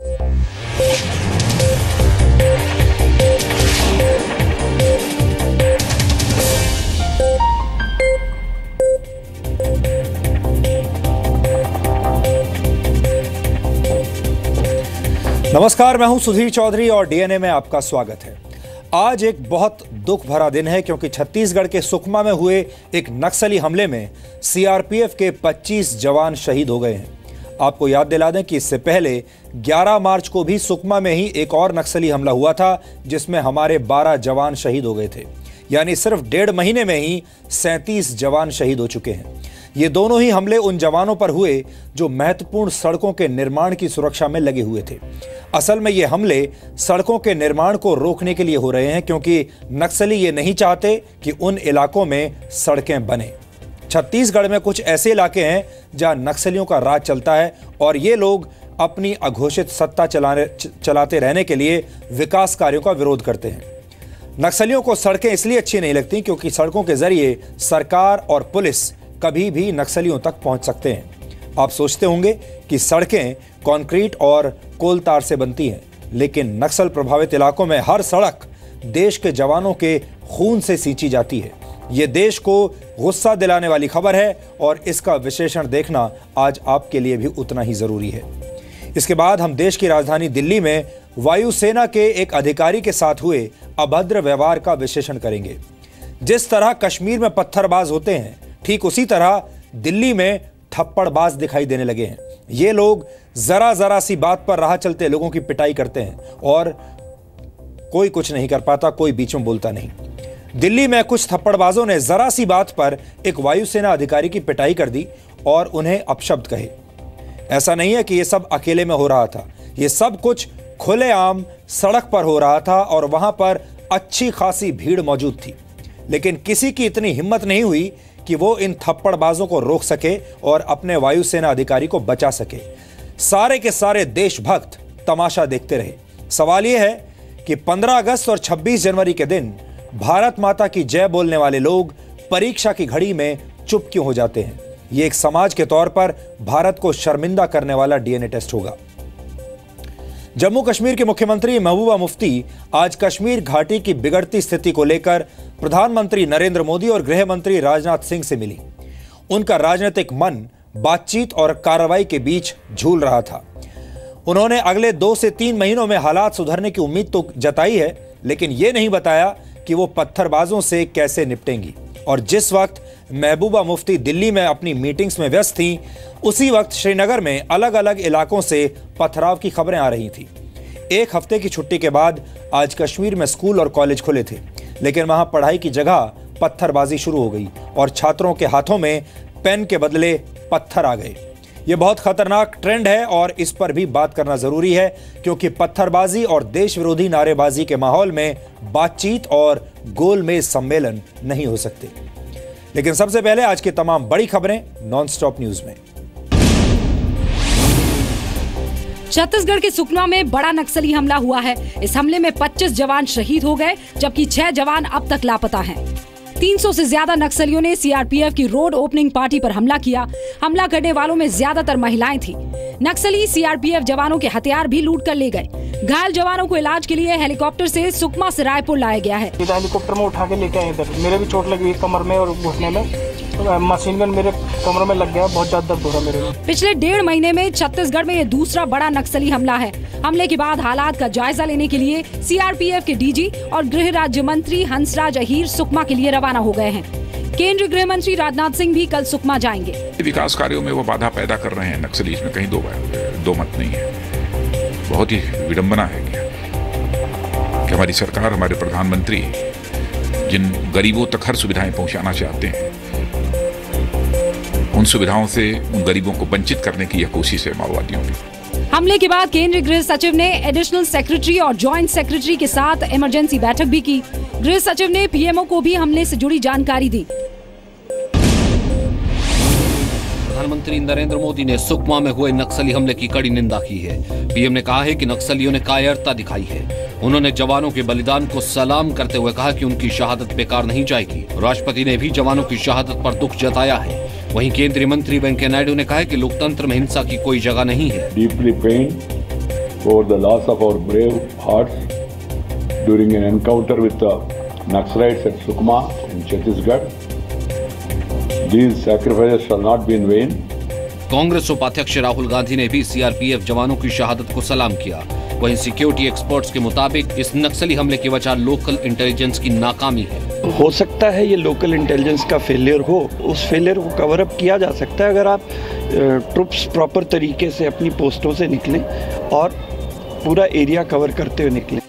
नमस्कार, मैं हूं सुधीर चौधरी और डीएनए में आपका स्वागत है। आज एक बहुत दुख भरा दिन है क्योंकि छत्तीसगढ़ के सुकमा में हुए एक नक्सली हमले में सीआरपीएफ के 25 जवान शहीद हो गए हैं। आपको याद दिला दें कि इससे पहले 11 मार्च को भी सुकमा में ही एक और नक्सली हमला हुआ था जिसमें हमारे 12 जवान शहीद हो गए थे। यानी सिर्फ 1.5 महीने में ही 37 जवान शहीद हो चुके हैं। ये दोनों ही हमले उन जवानों पर हुए जो महत्वपूर्ण सड़कों के निर्माण की सुरक्षा में लगे हुए थे। असल में ये हमले सड़कों के निर्माण को रोकने के लिए हो रहे हैं क्योंकि नक्सली ये नहीं चाहते कि उन इलाकों में सड़कें बने। छत्तीसगढ़ में कुछ ऐसे इलाके हैं जहां नक्सलियों का राज चलता है और ये लोग अपनी अघोषित सत्ता चलाते रहने के लिए विकास कार्यों का विरोध करते हैं। नक्सलियों को सड़कें इसलिए अच्छी नहीं लगती क्योंकि सड़कों के जरिए सरकार और पुलिस कभी भी नक्सलियों तक पहुंच सकते हैं। आप सोचते होंगे कि सड़कें कंक्रीट और कोल तार से बनती हैं, लेकिन नक्सल प्रभावित इलाकों में हर सड़क देश के जवानों के खून से सींची जाती है। ये देश को गुस्सा दिलाने वाली खबर है और इसका विश्लेषण देखना आज आपके लिए भी उतना ही जरूरी है। इसके बाद हम देश की राजधानी दिल्ली में वायुसेना के एक अधिकारी के साथ हुए अभद्र व्यवहार का विश्लेषण करेंगे। जिस तरह कश्मीर में पत्थरबाज होते हैं, ठीक उसी तरह दिल्ली में थप्पड़बाज दिखाई देने लगे हैं। ये लोग जरा सी बात पर राह चलते लोगों की पिटाई करते हैं और कोई कुछ नहीं कर पाता, कोई बीच में बोलता नहीं। दिल्ली में कुछ थप्पड़बाजों ने जरा सी बात पर एक वायुसेना अधिकारी की पिटाई कर दी और उन्हें अपशब्द कहे। ऐसा नहीं है कि यह सब अकेले में हो रहा था, यह सब कुछ खुलेआम सड़क पर हो रहा था और वहां पर अच्छी खासी भीड़ मौजूद थी। लेकिन किसी की इतनी हिम्मत नहीं हुई कि वो इन थप्पड़बाजों को रोक सके और अपने वायुसेना अधिकारी को बचा सके। सारे के सारे देशभक्त तमाशा देखते रहे। सवाल यह है कि 15 अगस्त और 26 जनवरी के दिन भारत माता की जय बोलने वाले लोग परीक्षा की घड़ी में चुप क्यों हो जाते हैं? ये एक समाज के तौर पर भारत को शर्मिंदा करने वाला डीएनए टेस्ट होगा। जम्मू कश्मीर के मुख्यमंत्री महबूबा मुफ्ती आज कश्मीर घाटी की बिगड़ती स्थिति को लेकर प्रधानमंत्री नरेंद्र मोदी और गृह मंत्री राजनाथ सिंह से मिली। उनका राजनीतिक मन बातचीत और कार्रवाई के बीच झूल रहा था। उन्होंने अगले 2 से 3 महीनों में हालात सुधरने की उम्मीद तो जताई है, लेकिन यह नहीं बताया कि वो पत्थरबाजों से कैसे निपटेंगी। और जिस वक्त महबूबा मुफ्ती दिल्ली में अपनी मीटिंग्स में व्यस्त थीं, उसी वक्त श्रीनगर में अलग अलग इलाकों से पथराव की खबरें आ रही थी। एक हफ्ते की छुट्टी के बाद आज कश्मीर में स्कूल और कॉलेज खुले थे, लेकिन वहां पढ़ाई की जगह पत्थरबाजी शुरू हो गई और छात्रों के हाथों में पेन के बदले पत्थर आ गए। यह बहुत खतरनाक ट्रेंड है और इस पर भी बात करना जरूरी है क्योंकि पत्थरबाजी और देश विरोधी नारेबाजी के माहौल में बातचीत और गोलमेज सम्मेलन नहीं हो सकते। लेकिन सबसे पहले आज की तमाम बड़ी खबरें नॉनस्टॉप न्यूज में। छत्तीसगढ़ के सुकमा में बड़ा नक्सली हमला हुआ है। इस हमले में 25 जवान शहीद हो गए जबकि 6 जवान अब तक लापता हैं। 300 से ज्यादा नक्सलियों ने सीआरपीएफ की रोड ओपनिंग पार्टी पर हमला किया। हमला करने वालों में ज्यादातर महिलाएं थीं। नक्सली सीआरपीएफ जवानों के हथियार भी लूट कर ले गए। घायल जवानों को इलाज के लिए हेलीकॉप्टर से सुकमा से रायपुर लाया गया है। हेलीकॉप्टर में उठा के लेके आए इधर। मेरे भी चोट लगी कमर में और घुटने में। मशीन गन मेरे कमर में लग गया, बहुत ज्यादा दर्द हो रहा मेरे में। पिछले 1.5 महीने में छत्तीसगढ़ में ये दूसरा बड़ा नक्सली हमला है। हमले के बाद हालात का जायजा लेने के लिए सीआरपीएफ के डीजी और गृह राज्य मंत्री हंसराज अहीर सुकमा के लिए रवाना हो गए हैं। केंद्रीय गृह मंत्री राजनाथ सिंह भी कल सुकमा जाएंगे। विकास कार्यों में वो बाधा पैदा कर रहे हैं नक्सली, इसमें कहीं दो मत नहीं है। बहुत ही विडंबना है कि हमारी सरकार, हमारे प्रधानमंत्री जिन गरीबों तक हर सुविधाएं पहुंचाना चाहते हैं, उन सुविधाओं से उन गरीबों को वंचित करने की यह कोशिश है माओवादियों की। हमले के बाद केंद्रीय गृह सचिव ने एडिशनल सेक्रेटरी और जॉइंट सेक्रेटरी के साथ इमरजेंसी बैठक भी की। गृह सचिव ने पीएमओ को भी हमले से जुड़ी जानकारी दी। प्रधानमंत्री नरेंद्र मोदी ने सुकमा में हुए नक्सली हमले की कड़ी निंदा की है। पीएम ने कहा है कि नक्सलियों ने कायरता दिखाई है। उन्होंने जवानों के बलिदान को सलाम करते हुए कहा कि उनकी शहादत बेकार नहीं जाएगी। राष्ट्रपति ने भी जवानों की शहादत पर दुख जताया है। वहीं केंद्रीय मंत्री वेंकैया नायडू ने कहा है कि लोकतंत्र में हिंसा की कोई जगह नहीं है। Deeply pained over the loss of our brave hearts during an encounter with the Naxalites at Sukma in Chhattisgarh. These sacrifices shall not be in vain. Congress उपाध्यक्ष राहुल गांधी ने भी सीआरपीएफ जवानों की शहादत को सलाम किया। वहीं सिक्योरिटी एक्सपर्ट्स के मुताबिक इस नक्सली हमले की वजह लोकल इंटेलिजेंस की नाकामी है। हो सकता है ये लोकल इंटेलिजेंस का फेलियर हो, उस फेलियर को कवर अप किया जा सकता है अगर आप ट्रुप्स प्रॉपर तरीके से अपनी पोस्टों से निकलें और पूरा एरिया कवर करते हुए निकलें।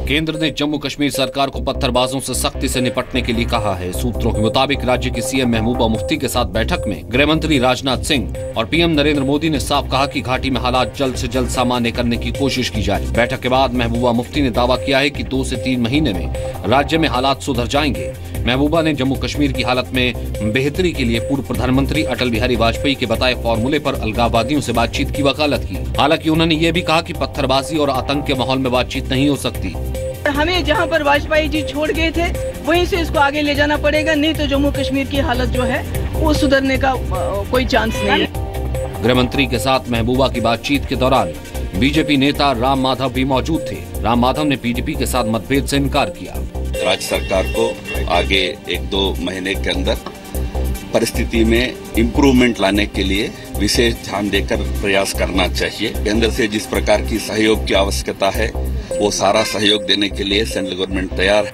केंद्र ने जम्मू कश्मीर सरकार को पत्थरबाजों से सख्ती से निपटने के लिए कहा है। सूत्रों के मुताबिक राज्य की सीएम महबूबा मुफ्ती के साथ बैठक में गृह मंत्री राजनाथ सिंह और पीएम नरेंद्र मोदी ने साफ कहा कि घाटी में हालात जल्द से जल्द सामान्य करने की कोशिश की जाए। बैठक के बाद महबूबा मुफ्ती ने दावा किया है कि 2 से 3 महीने में राज्य में हालात सुधर जाएंगे। महबूबा ने जम्मू कश्मीर की हालत में बेहतरी के लिए पूर्व प्रधानमंत्री अटल बिहारी वाजपेयी के बताए फॉर्मूले पर अलगाववादियों से बातचीत की वकालत की। हालांकि उन्होंने ये भी कहा कि पत्थरबाजी और आतंक के माहौल में बातचीत नहीं हो सकती। हमें जहां पर वाजपेयी जी छोड़ गए थे वहीं से इसको आगे ले जाना पड़ेगा, नहीं तो जम्मू कश्मीर की हालत जो है वो सुधरने का कोई चांस नहीं है। गृह मंत्री के साथ महबूबा की बातचीत के दौरान बीजेपी नेता राम माधव भी मौजूद थे। राम माधव ने पीडीपी के साथ मतभेद से इनकार किया। राज्य सरकार को आगे 1-2 महीने के अंदर परिस्थिति में इम्प्रूवमेंट लाने के लिए विशेष ध्यान देकर प्रयास करना चाहिए। केंद्र से जिस प्रकार की सहयोग की आवश्यकता है वो सारा सहयोग देने के लिए सेंट्रल गवर्नमेंट तैयार है।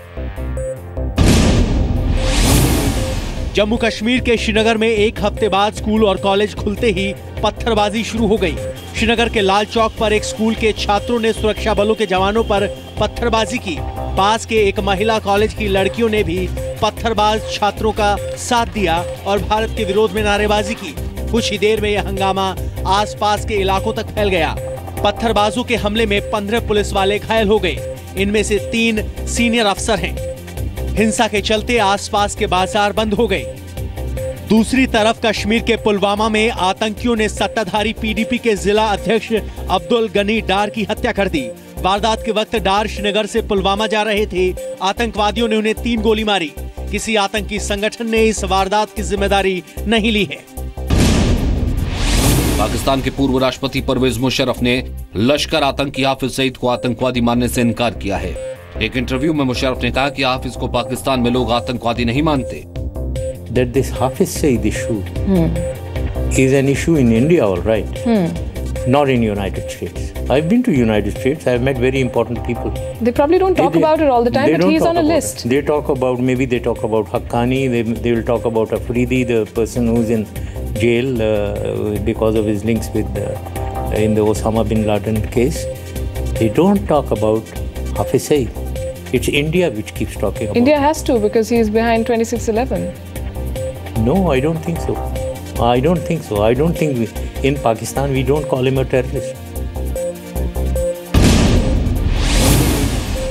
जम्मू कश्मीर के श्रीनगर में 1 हफ्ते बाद स्कूल और कॉलेज खुलते ही पत्थरबाजी शुरू हो गई। श्रीनगर के लाल चौक पर एक स्कूल के छात्रों ने सुरक्षा बलों के जवानों पर पत्थरबाजी की। पास के एक महिला कॉलेज की लड़कियों ने भी पत्थरबाज छात्रों का साथ दिया और भारत के विरोध में नारेबाजी की। कुछ ही देर में यह हंगामा आसपास के इलाकों तक फैल गया। पत्थरबाजों के हमले में 15 पुलिस वाले घायल हो गए। इनमें से 3 सीनियर अफसर हैं। हिंसा के चलते आसपास के बाजार बंद हो गए। दूसरी तरफ कश्मीर के पुलवामा में आतंकियों ने सत्ताधारी पीडीपी के जिला अध्यक्ष अब्दुल गनी डार की हत्या कर दी। वारदात के वक्त डार श्रीनगर से पुलवामा जा रहे थे। आतंकवादियों ने उन्हें 3 गोली मारी। किसी आतंकी संगठन ने इस वारदात की जिम्मेदारी नहीं ली है। पाकिस्तान के पूर्व राष्ट्रपति परवेज मुशर्रफ ने लश्कर आतंकी हाफिज सईद को आतंकवादी मानने से इनकार किया है। एक इंटरव्यू में मुशर्रफ ने कहा कि हाफिज को पाकिस्तान में लोग आतंकवादी नहीं मानते। That this Hafiz Saeed issue is an issue in India, all right, not in United States. I've been to United States. I've met very important people. They probably don't talk about it all the time, but he's on a list. They talk about, maybe they talk about Haqqani. They will talk about Afridi, the person who's in jail because of his links with in the Osama bin Laden case. They don't talk about Hafiz Saeed. It's India which keeps talking about India has to, because he is behind 26/11. No, I don't think so. I don't think so. I don't think in Pakistan we don't call him a terrorist.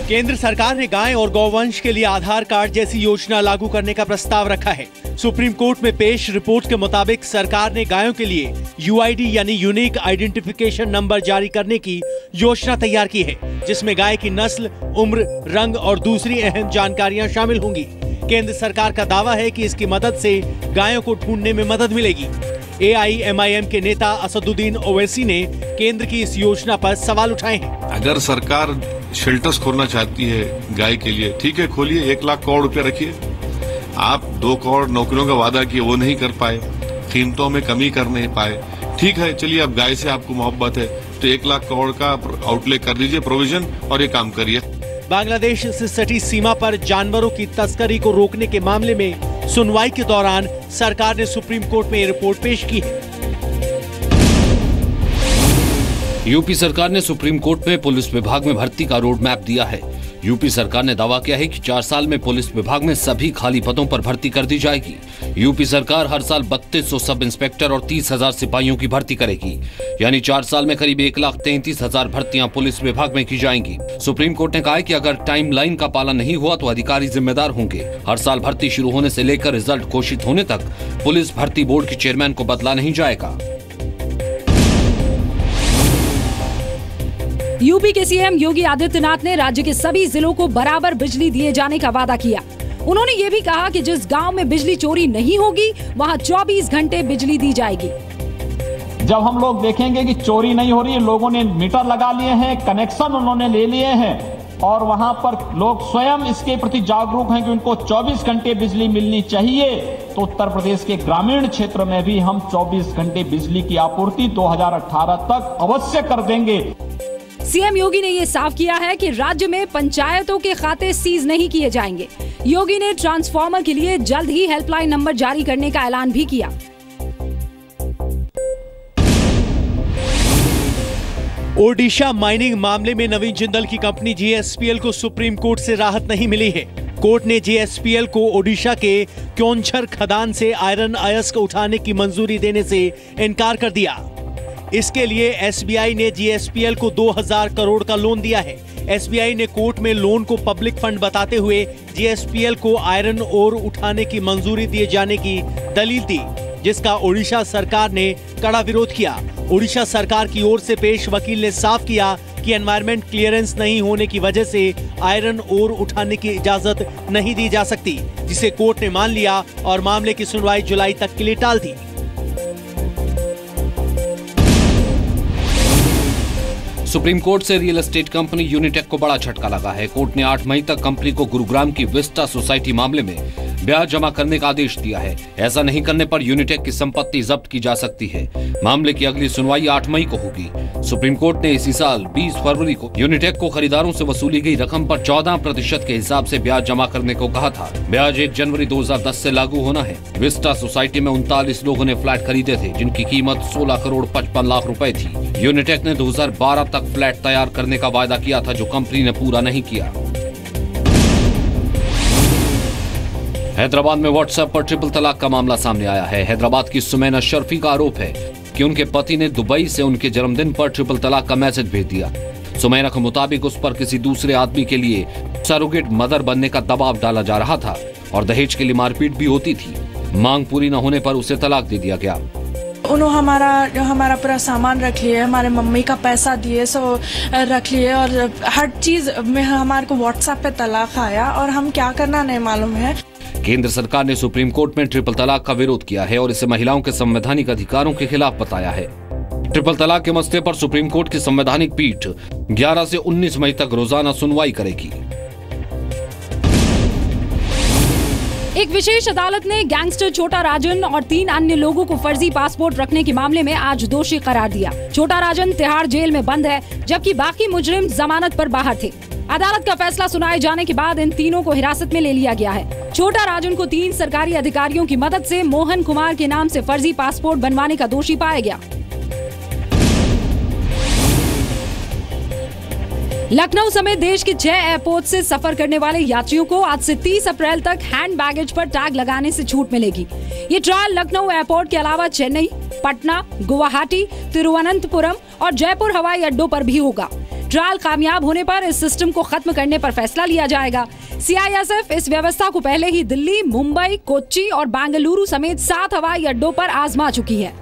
केंद्र सरकार ने गाय और गौवंश के लिए आधार card जैसी योजना लागू करने का प्रस्ताव रखा है। सुप्रीम कोर्ट में पेश रिपोर्ट के मुताबिक सरकार ने गायों के लिए यूआईडी यानी यूनिक आइडेंटिफिकेशन नंबर जारी करने की योजना तैयार की है, जिसमें गाय की नस्ल, उम्र, रंग और दूसरी अहम जानकारियां शामिल होंगी। केंद्र सरकार का दावा है कि इसकी मदद से गायों को ढूंढने में मदद मिलेगी। AIMIM के नेता असदुद्दीन ओवैसी ने केंद्र की इस योजना पर सवाल उठाए हैं। अगर सरकार शेल्टर्स खोलना चाहती है गाय के लिए, ठीक है, खोलिए, 1 लाख करोड़ रुपए रखिए। आप 2 करोड़ नौकरियों का वादा किए, वो नहीं कर पाए, कीमतों में कमी कर नहीं पाए, ठीक है, चलिए अब गाय से आपको मोहब्बत है तो 1 लाख करोड़ का आउटले कर दीजिए प्रोविजन और ये काम करिए। बांग्लादेश से सटी सीमा पर जानवरों की तस्करी को रोकने के मामले में सुनवाई के दौरान सरकार ने सुप्रीम कोर्ट में रिपोर्ट पेश की है। यूपी सरकार ने सुप्रीम कोर्ट में पुलिस विभाग में भर्ती का रोड मैप दिया है। यूपी सरकार ने दावा किया है कि 4 साल में पुलिस विभाग में सभी खाली पदों पर भर्ती कर दी जाएगी। यूपी सरकार हर साल 3200 सब इंस्पेक्टर और 30,000 सिपाहियों की भर्ती करेगी, यानी 4 साल में करीब 1,33,000 भर्तियां पुलिस विभाग में की जाएंगी। सुप्रीम कोर्ट ने कहा है कि अगर टाइमलाइन का पालन नहीं हुआ तो अधिकारी जिम्मेदार होंगे। हर साल भर्ती शुरू होने से लेकर रिजल्ट घोषित होने तक पुलिस भर्ती बोर्ड के चेयरमैन को बदला नहीं जाएगा। यूपी के सीएम योगी आदित्यनाथ ने राज्य के सभी जिलों को बराबर बिजली दिए जाने का वादा किया। उन्होंने ये भी कहा कि जिस गांव में बिजली चोरी नहीं होगी वहां 24 घंटे बिजली दी जाएगी। जब हम लोग देखेंगे कि चोरी नहीं हो रही है, लोगों ने मीटर लगा लिए हैं, कनेक्शन उन्होंने ले लिए हैं और वहां पर लोग स्वयं इसके प्रति जागरूक हैं कि उनको 24 घंटे बिजली मिलनी चाहिए, तो उत्तर प्रदेश के ग्रामीण क्षेत्र में भी हम 24 घंटे बिजली की आपूर्ति 2018 तक अवश्य कर देंगे। सीएम योगी ने ये साफ किया है कि राज्य में पंचायतों के खाते सीज नहीं किए जाएंगे। योगी ने ट्रांसफार्मर के लिए जल्द ही हेल्पलाइन नंबर जारी करने का ऐलान भी किया। ओडिशा माइनिंग मामले में नवीन जिंदल की कंपनी जीएसपीएल को सुप्रीम कोर्ट से राहत नहीं मिली है। कोर्ट ने जीएसपीएल को ओडिशा के क्योंझर खदान से आयरन अयस्क उठाने की मंजूरी देने से इनकार कर दिया। इसके लिए एसबीआई ने जीएसपीएल को 2000 करोड़ का लोन दिया है। एसबीआई ने कोर्ट में लोन को पब्लिक फंड बताते हुए जीएसपीएल को आयरन ओर उठाने की मंजूरी दिए जाने की दलील दी, जिसका ओडिशा सरकार ने कड़ा विरोध किया। ओडिशा सरकार की ओर से पेश वकील ने साफ किया कि एनवायरमेंट क्लियरेंस नहीं होने की वजह से आयरन ओर उठाने की इजाजत नहीं दी जा सकती, जिसे कोर्ट ने मान लिया और मामले की सुनवाई जुलाई तक के लिए टाल दी। सुप्रीम कोर्ट से रियल एस्टेट कंपनी यूनिटेक को बड़ा झटका लगा है। कोर्ट ने 8 मई तक कंपनी को गुरुग्राम की विस्टा सोसाइटी मामले में ब्याज जमा करने का आदेश दिया है। ऐसा नहीं करने पर यूनिटेक की संपत्ति जब्त की जा सकती है। मामले की अगली सुनवाई 8 मई को होगी। सुप्रीम कोर्ट ने इसी साल 20 फरवरी को यूनिटेक को खरीदारों से वसूली गई रकम पर 14% के हिसाब से ब्याज जमा करने को कहा था। ब्याज 1 जनवरी 2010 से लागू होना है। विस्टा सोसाइटी में 39 लोगों ने फ्लैट खरीदे थे, जिनकी कीमत 16 करोड़ 55 लाख रुपए थी। यूनिटेक ने 2012 तक फ्लैट तैयार करने का वायदा किया था, जो कंपनी ने पूरा नहीं किया। हैदराबाद में व्हाट्सएप पर ट्रिपल तलाक का मामला सामने आया है। हैदराबाद की सुमैना शर्फी का आरोप है कि उनके पति ने दुबई से उनके जन्मदिन पर ट्रिपल तलाक का मैसेज भेज दिया। सुमैना के मुताबिक उस पर किसी दूसरे आदमी के लिए सरोगेट मदर बनने का दबाव डाला जा रहा था और दहेज के लिए मारपीट भी होती थी। मांग पूरी न होने पर उसे तलाक दे दिया गया। उन्होंने हमारा पूरा सामान रख लिए, हमारे मम्मी का पैसा दिए, सो रख लिए और हर चीज में हमारे को व्हाट्सएप पे तलाक आया और हम क्या करना नहीं मालूम है। केंद्र सरकार ने सुप्रीम कोर्ट में ट्रिपल तलाक का विरोध किया है और इसे महिलाओं के संवैधानिक अधिकारों के खिलाफ बताया है। ट्रिपल तलाक के मसले पर सुप्रीम कोर्ट की संवैधानिक पीठ 11 से 19 मई तक रोजाना सुनवाई करेगी। एक विशेष अदालत ने गैंगस्टर छोटा राजन और 3 अन्य लोगों को फर्जी पासपोर्ट रखने के मामले में आज दोषी करार दिया। छोटा राजन तिहाड़ जेल में बंद है, जबकि बाकी मुजरिम जमानत पर बाहर थे। अदालत का फैसला सुनाए जाने के बाद इन तीनों को हिरासत में ले लिया गया है। छोटा राजन को 3 सरकारी अधिकारियों की मदद से मोहन कुमार के नाम से फर्जी पासपोर्ट बनवाने का दोषी पाया गया। लखनऊ समेत देश के 6 एयरपोर्ट से सफर करने वाले यात्रियों को आज से 30 अप्रैल तक हैंड बैगेज पर टैग लगाने से छूट मिलेगी। ये ट्रायल लखनऊ एयरपोर्ट के अलावा चेन्नई, पटना, गुवाहाटी, तिरुवनंतपुरम और जयपुर हवाई अड्डों पर भी होगा। ट्रायल कामयाब होने पर इस सिस्टम को खत्म करने पर फैसला लिया जाएगा। सीआईएसएफ इस व्यवस्था को पहले ही दिल्ली, मुंबई, कोच्चि और बेंगलुरु समेत 7 हवाई अड्डों पर आजमा चुकी है।